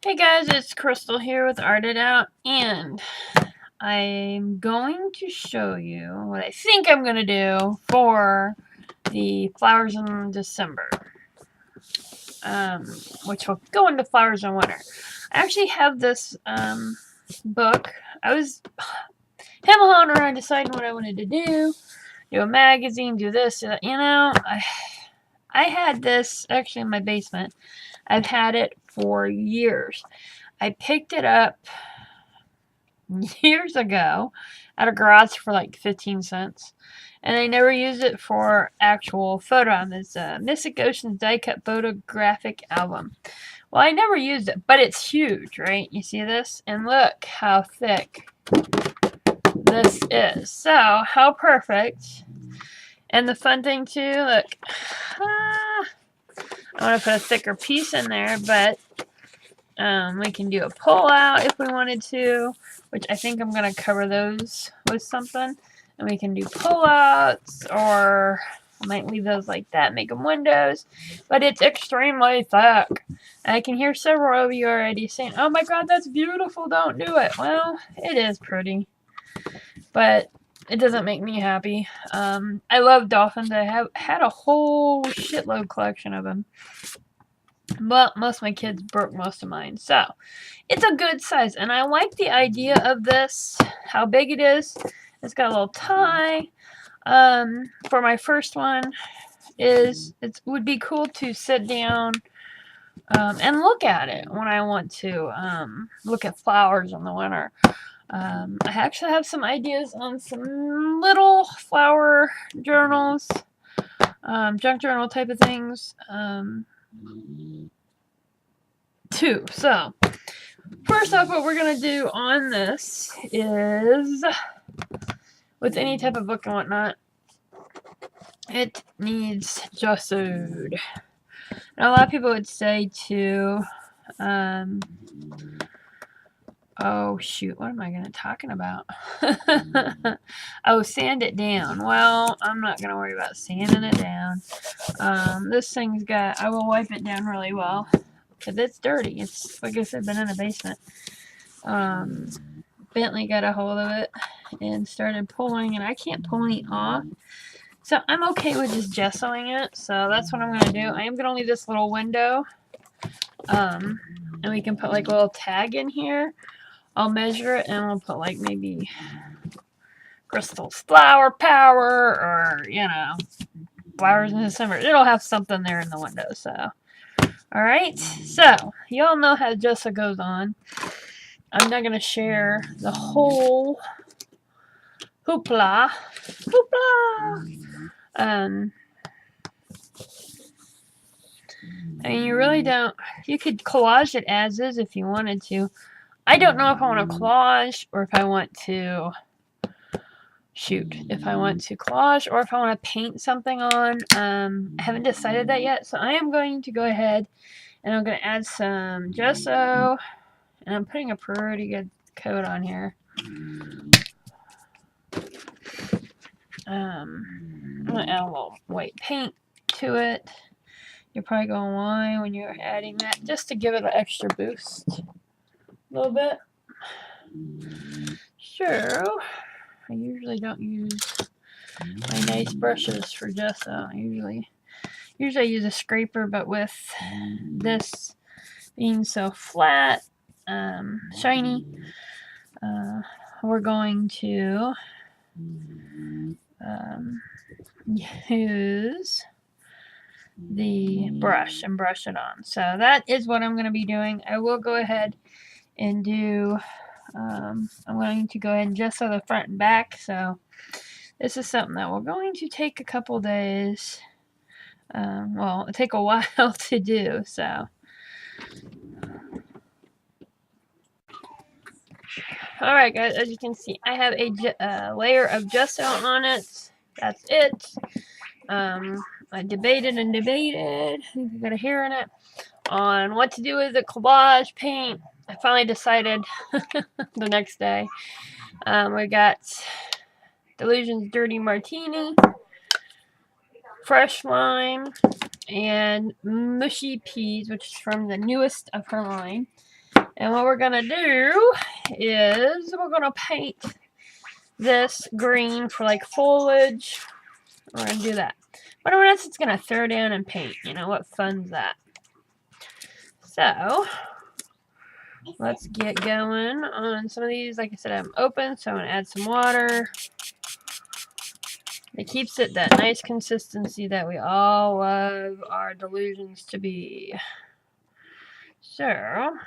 Hey guys, it's Crystal here with Art It Out, and I'm going to show you what I think I'm going to do for the flowers in December, which will go into flowers in winter. I actually have this book. I was hemming around deciding what I wanted to do a magazine, do this, I had this actually in my basement. I've had it for years. I picked it up years ago at a garage for like 15 cents. And I never used it for actual photo album. It's a Mystic Oceans die cut photographic album. Well, I never used it, but it's huge, right? You see this? And look how thick this is. So, how perfect. And the fun thing too, look. I want to put a thicker piece in there, but we can do a pull out if we wanted to, which I think I'm going to cover those with something. And we can do pull outs, or I might leave those like that, make them windows. But it's extremely thick. And I can hear several of you already saying, oh my god, that's beautiful, don't do it. Well, it is pretty. But it doesn't make me happy. I love dolphins. I have had a whole shitload collection of them. But most of my kids broke most of mine. So, it's a good size. And I like the idea of this, how big it is. It's got a little tie. For my first one, it would be cool to sit down and look at it when I want to look at flowers in the winter. I actually have some ideas on some little flower journals, junk journal type of things. Too. So, first off, what we're going to do on this is, with any type of book and whatnot, it needs gessoed. And a lot of people would say to, oh shoot, what am I going to talking about? Oh, sand it down. Well, I'm not going to worry about sanding it down. This thing's got, I will wipe it down really well. Because it's dirty. It's, like I said, been in the basement. Bentley got a hold of it and started pulling, and I can't pull any off. So I'm okay with just gessoing it. So that's what I'm going to do. I am going to leave this little window. And we can put like a little tag in here. I'll measure it, and we'll put like maybe Crystal's flower power, or, flowers in December. It'll have something there in the window, so. Alright, so, y'all know how gesso goes on. I'm not going to share the whole hoopla. I mean, you really don't. You could collage it as is if you wanted to. I don't know if I want to collage or if I want to if I want to collage or if I want to paint something on. I haven't decided that yet, so I am going to go ahead and I'm going to add some gesso, and I'm putting a pretty good coat on here. I'm going to add a little white paint to it. You're probably going, why when you're adding that? Just to give it an extra boost. A little bit. Sure. I usually don't use my nice brushes for gesso. I usually use a scraper, but with this being so flat, shiny, we're going to use the brush and brush it on. So that is what I'm going to be doing. I will go ahead and do, I'm going to go ahead and gesso the front and back. So this is something that we're going to take a couple days. Well, it'll take a while to do, so. Alright guys, as you can see, I have a layer of gesso on it. That's it. I debated and debated, I think I got a hair in it, on what to do with the collage paint. I finally decided the next day. We got Delusion's Dirty Martini, Fresh Lime, and Mushy Peas, which is from the newest of her line. And what we're going to do is we're going to paint this green for like foliage. We're going to do that. But what else it's going to throw down and paint? You know, what fun's that? So, let's get going on some of these. Like I said, I'm open, so I'm going to add some water. It keeps it that nice consistency that we all love our delusions to be. So, I'm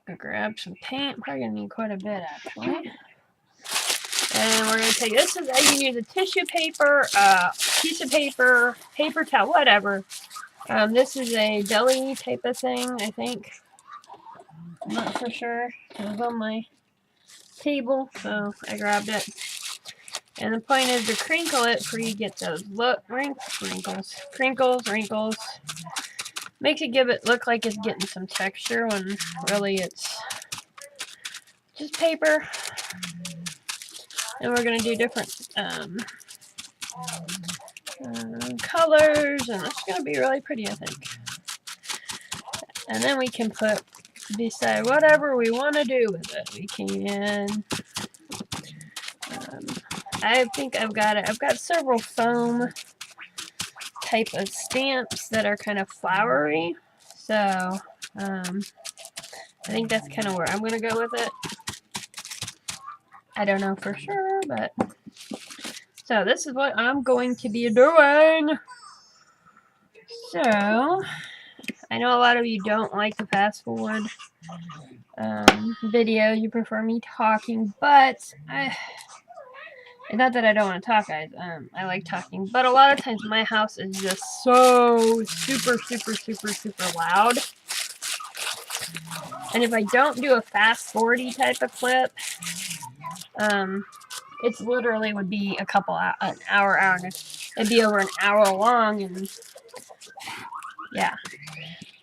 going to grab some paint. Probably going to need quite a bit, actually. And we're going to take this. You can use a tissue paper, piece of paper, paper towel, whatever. This is a deli type of thing, I think. I'm not for sure. It was on my table, so I grabbed it. And the point is to crinkle it before you get those crinkles. Makes it give it look like it's getting some texture when really it's just paper. And we're going to do different colors, and it's going to be really pretty, I think. And then we can decide whatever we want to do with it. We can, I think I've got several foam type of stamps that are kind of flowery. So, I think that's kind of where I'm going to go with it. I don't know for sure, but so this is what I'm going to be doing. So, I know a lot of you don't like the fast forward video. You prefer me talking, but not that I don't want to talk, guys. I like talking, but a lot of times my house is just so super loud. And if I don't do a fast forwardy type of clip, it's literally would be an hour. It'd be over an hour long, and yeah.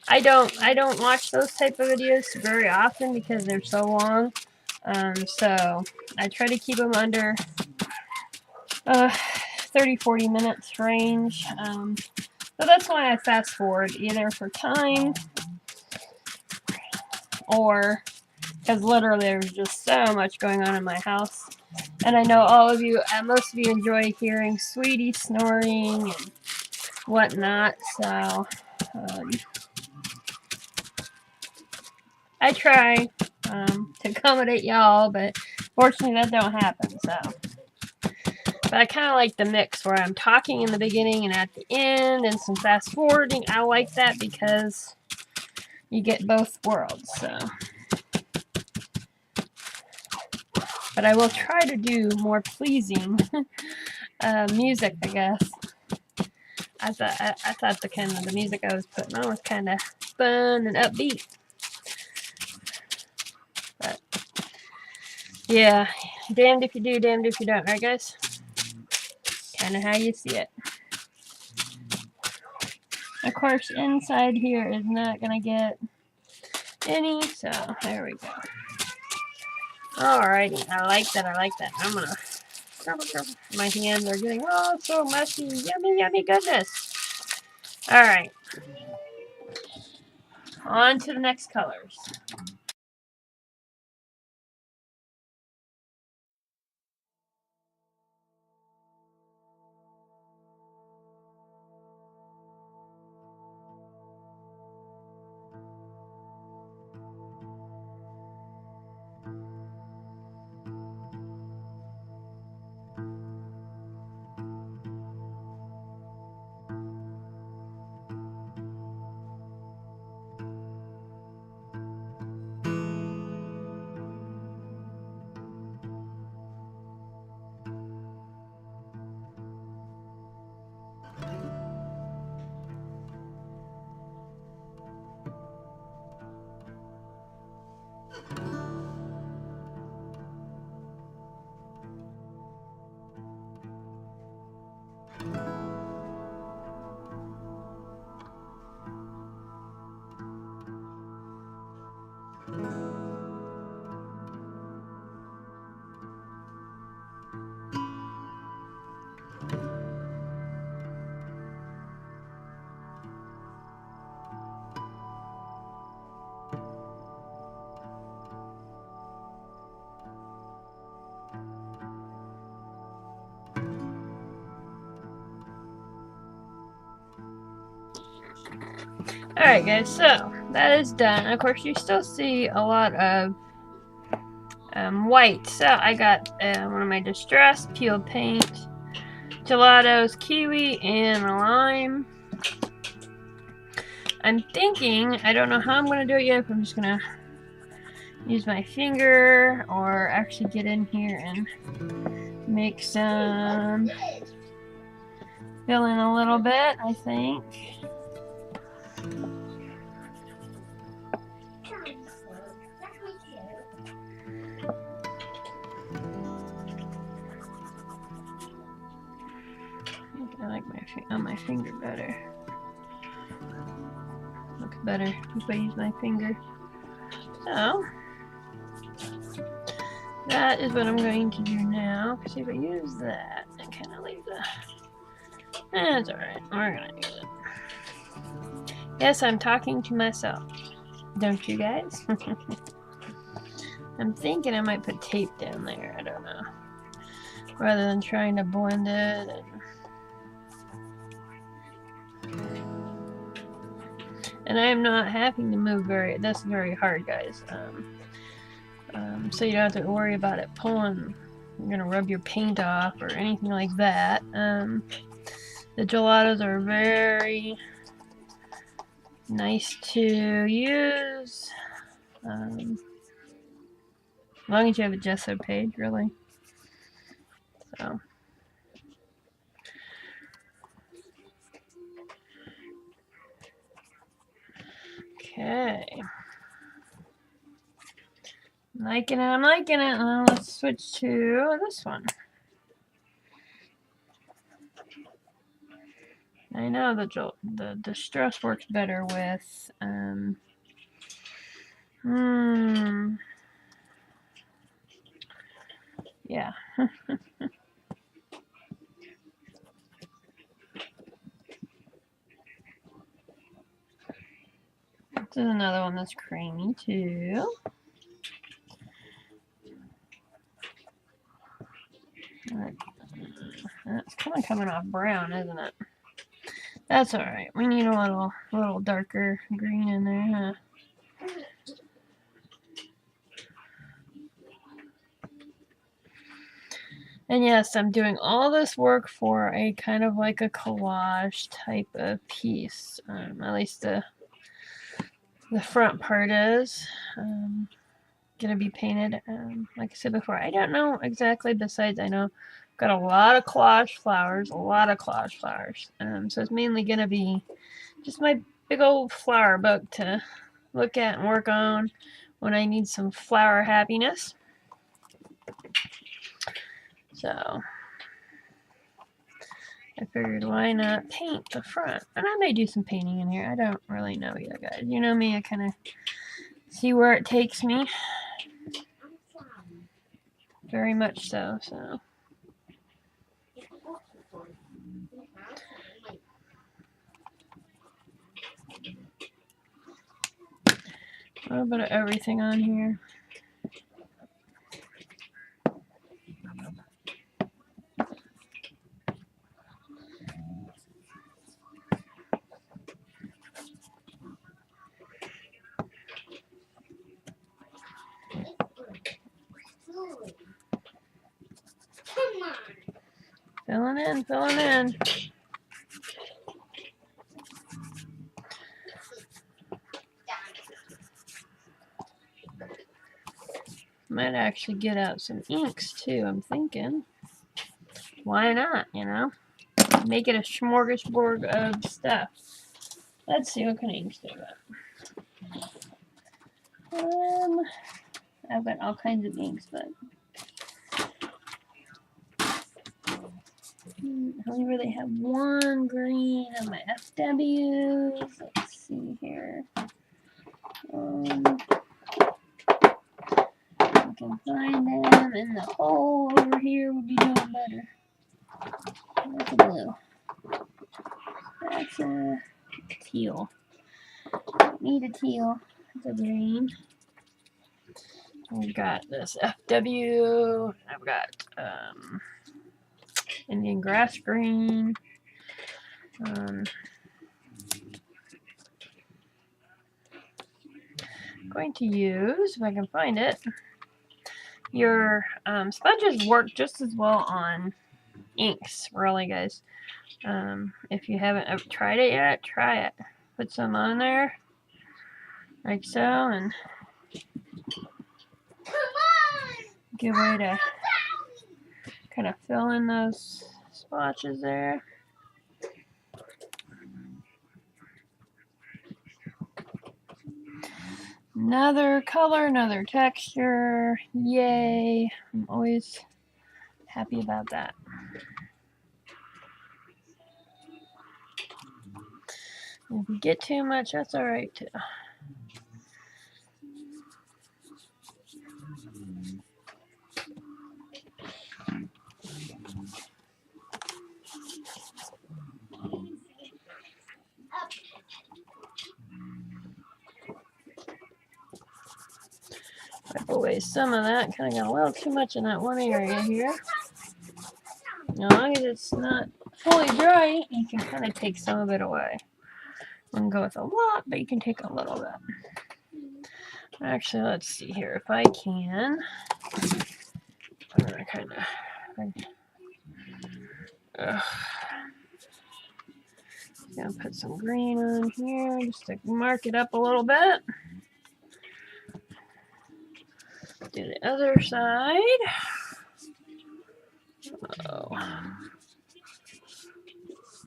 I don't watch those type of videos very often because they're so long. So I try to keep them under 30-40 minutes range. So that's why I fast forward, either for time or because literally there's just so much going on in my house. And I know all of you, most of you enjoy hearing Sweetie snoring and whatnot, so I try to accommodate y'all, but fortunately that don't happen, so. But I kind of like the mix where I'm talking in the beginning and at the end and some fast forwarding. I like that because you get both worlds, so. But I will try to do more pleasing music, I guess. I thought the music I was putting on was kind of fun and upbeat. But yeah, damned if you do, damned if you don't, right, guys? Kind of how you see it. Of course, inside here is not gonna get any, so there we go. Alrighty, I like that. I'm gonna. My hands are getting so messy. Yummy goodness. Alright. On to the next colors. Alright guys, so that is done. Of course you still see a lot of white. So I got one of my Distress peeled paint, Gelatos, kiwi, and lime. I'm thinking, I don't know how I'm going to do it yet, if I'm just going to use my finger or actually get in here and make some, fill in a little bit, I think. I like my finger better. Looks better if I use my finger. So that is what I'm going to do now. See if I use that and kind of leave the. That's alright. We're gonna use it. Yes, I'm talking to myself. Don't you guys? I'm thinking I might put tape down there. I don't know. Rather than trying to blend it. And I am not having to move that's very hard, guys. So you don't have to worry about it pulling. You're gonna rub your paint off or anything like that. The gelatos are very nice to use. As long as you have a gesso page, really. So. Okay. I'm liking it, I'm liking it. Now let's switch to this one. I know the Distress works better with yeah. This is another one that's creamy too. It's kind of coming off brown, isn't it? That's alright. We need a little darker green in there, huh? And yes, I'm doing all this work for a kind of like a collage type of piece. At least the front part is gonna be painted. Like I said before, I don't know exactly. Besides, I know I've got a lot of collage flowers, so it's mainly gonna be just my big old flower book to look at and work on when I need some flower happiness. So I figured, why not paint the front? And I may do some painting in here. I don't really know yet, guys. You know me, I kind of see where it takes me. Very much so, so. A little bit of everything on here. Filling in, filling in. Might actually get out some inks too, I'm thinking. Why not, you know? Make it a smorgasbord of stuff. Let's see, what kind of inks do I got? I've got all kinds of inks, but I only really have one green on my FWs. Let's see here. I can find them in the hole over here would be doing better. That's a blue. That's a teal. Need a teal. That's a green. We've got this FW. I've got Indian grass green. going to use, if I can find it, your sponges work just as well on inks, really, guys. If you haven't tried it yet, try it. Put some on there, like so, and good way to kind of fill in those splotches there. Another color, another texture. Yay. I'm always happy about that. If you get too much, that's alright too. Wipe away some of that. Kind of got a little too much in that one area here. As long as it's not fully dry, you can kind of take some of it away. I wouldn't go with a lot, but you can take a little bit. Actually, let's see here. If I can, I'm gonna kind of gonna put some green on here just to mark it up a little bit. Do the other side.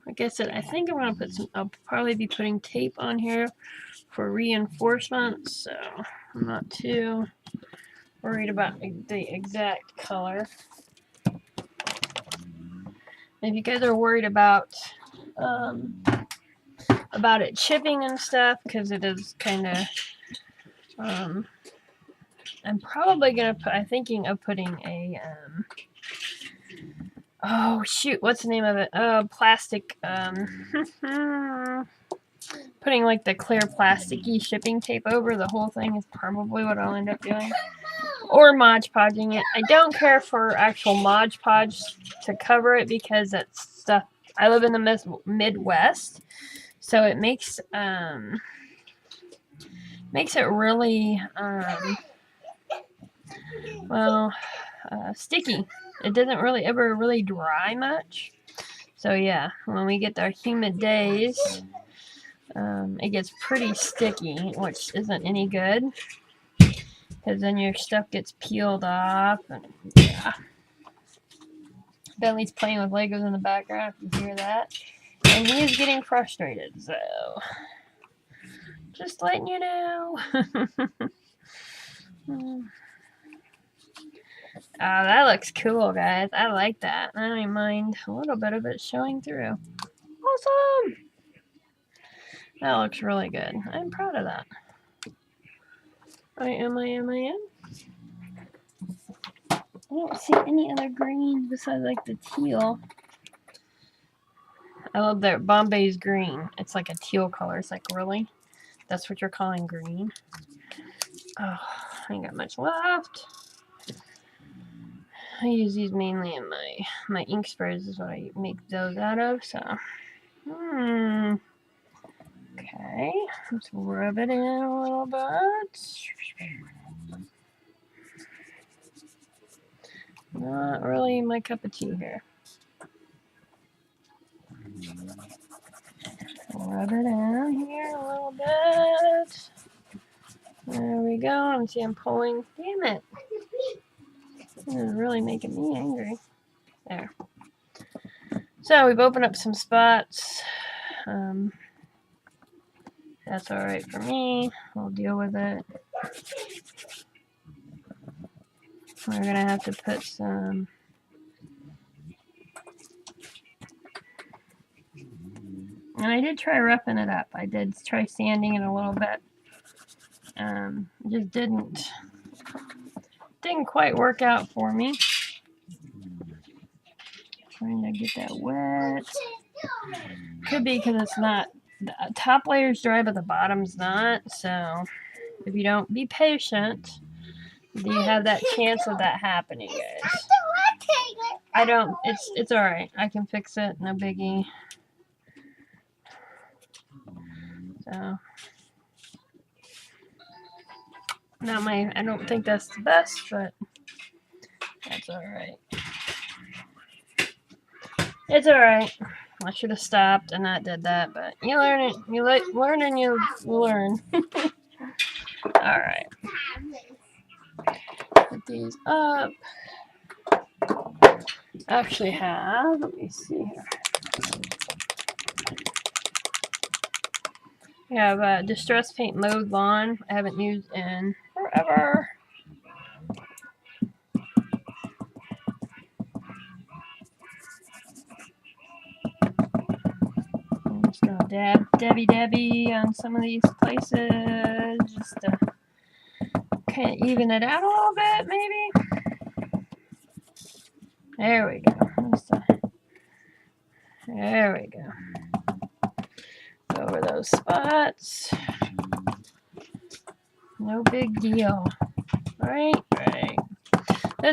Like I said, I think I'm gonna put some. I'll probably be putting tape on here for reinforcement, so I'm not too worried about the exact color. If you guys are worried about it chipping and stuff, because it is kind of, I'm probably gonna put. I'm thinking of putting a oh shoot, what's the name of it? Plastic. Putting like the clear plasticky shipping tape over the whole thing is probably what I'll end up doing. Or Mod Podging it. I don't care for actual Mod Podge to cover it because that's stuff. I live in the Midwest, so it makes it really sticky. It doesn't really ever really dry much. So yeah, when we get our humid days, it gets pretty sticky, which isn't any good. Because then your stuff gets peeled off. And yeah. Bentley's playing with Legos in the background, if you hear that. And he is getting frustrated, so just letting you know. Oh, that looks cool, guys. I like that. I don't mind a little bit of it showing through. Awesome! That looks really good. I'm proud of that. I am. I don't see any other greens besides like the teal. I love that Bombay's green. It's like a teal color. It's like, really? That's what you're calling green? Oh, I ain't got much left. I use these mainly in my ink sprays is what I make those out of, so. Okay, let's rub it in a little bit. Not really my cup of tea here. Rub it in here a little bit. There we go. See, I'm pulling. Damn it. This is really making me angry. There. So we've opened up some spots. That's alright for me. We'll deal with it. We're going to have to put some... And I did try roughing it up. I did try sanding it a little bit. Just didn't quite work out for me. Trying to get that wet. Could be because it's not, the top layer's dry but the bottom's not, so if you don't be patient, you have that chance of that happening, guys. I don't, it's alright. I can fix it, no biggie. So I don't think that's the best, but that's alright. It's alright. I should have stopped and not did that, but you learn it. You learn and you learn. Alright. Put these up. I actually have, let me see here. I have Distress Paint Mowed Lawn. I haven't used in forever. I'm just gonna dab Debbie on some of these places just to kind of even it out a little bit, maybe. There we go. There we go. Go over those spots. No big deal. Right.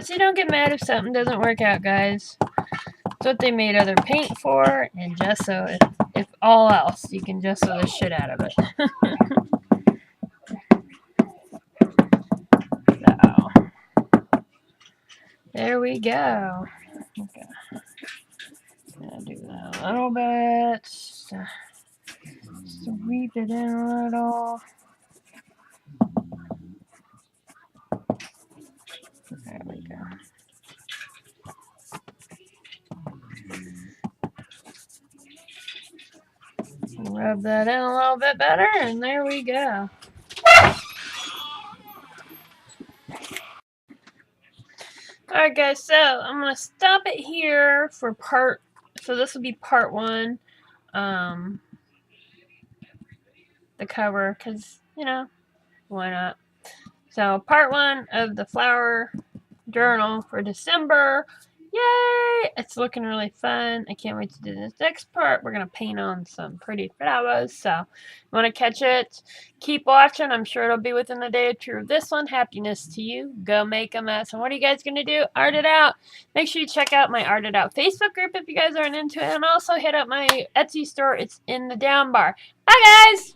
So you don't get mad if something doesn't work out, guys. That's what they made other paint for, and gesso. If all else, you can gesso the shit out of it. So, there we go. Okay. Gonna do that a little bit. Sweep it in a little. There we go. Rub that in a little bit better, and there we go. Alright guys, so I'm going to stop it here for so this will be part 1. The cover, because, you know, why not? So, part 1 of the flower journal for December. Yay! It's looking really fun. I can't wait to do this next part. We're going to paint on some pretty flowers. So, you want to catch it? Keep watching. I'm sure it'll be within a day or two of this one. Happiness to you. Go make a mess. And what are you guys going to do? Art it out. Make sure you check out my Art It Out Facebook group if you guys aren't into it. And also hit up my Etsy store. It's in the down bar. Bye, guys!